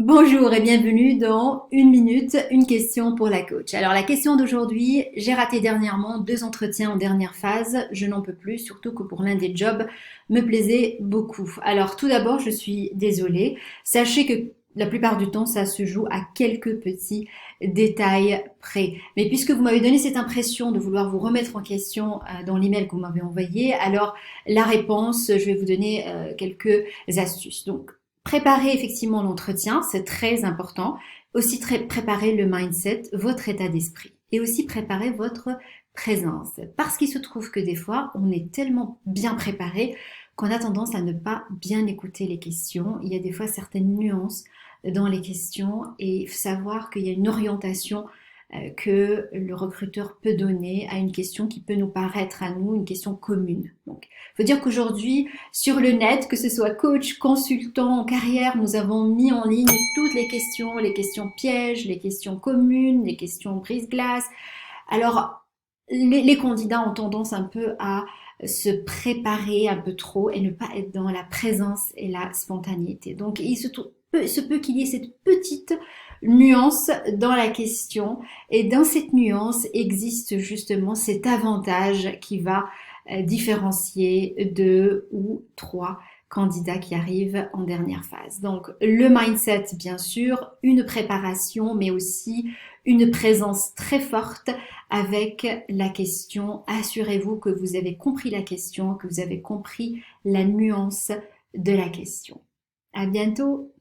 Bonjour et bienvenue dans une minute, une question pour la coach. Alors la question d'aujourd'hui, j'ai raté dernièrement 2 entretiens en dernière phase, je n'en peux plus, surtout que pour l'un des jobs me plaisait beaucoup. Alors tout d'abord, je suis désolée. Sachez que la plupart du temps, ça se joue à quelques petits détails près. Mais puisque vous m'avez donné cette impression de vouloir vous remettre en question dans l'email que vous m'avez envoyé, alors la réponse, je vais vous donner quelques astuces. Donc préparer effectivement l'entretien, c'est très important. Aussi préparer le mindset, votre état d'esprit. Et aussi préparer votre présence. Parce qu'il se trouve que des fois, on est tellement bien préparé qu'on a tendance à ne pas bien écouter les questions. Il y a des fois certaines nuances dans les questions et savoir qu'il y a une orientation que le recruteur peut donner à une question qui peut nous paraître à nous une question commune. Donc, il faut dire qu'aujourd'hui, sur le net, que ce soit coach, consultant, en carrière, nous avons mis en ligne toutes les questions pièges, les questions communes, les questions brise-glace. Alors, les candidats ont tendance un peu à se préparer un peu trop et ne pas être dans la présence et la spontanéité. Donc, se peut qu'il y ait cette petite nuance dans la question et dans cette nuance existe justement cet avantage qui va différencier deux ou trois candidats qui arrivent en dernière phase. Donc le mindset bien sûr, une préparation mais aussi une présence très forte avec la question. Assurez-vous que vous avez compris la question, que vous avez compris la nuance de la question. À bientôt!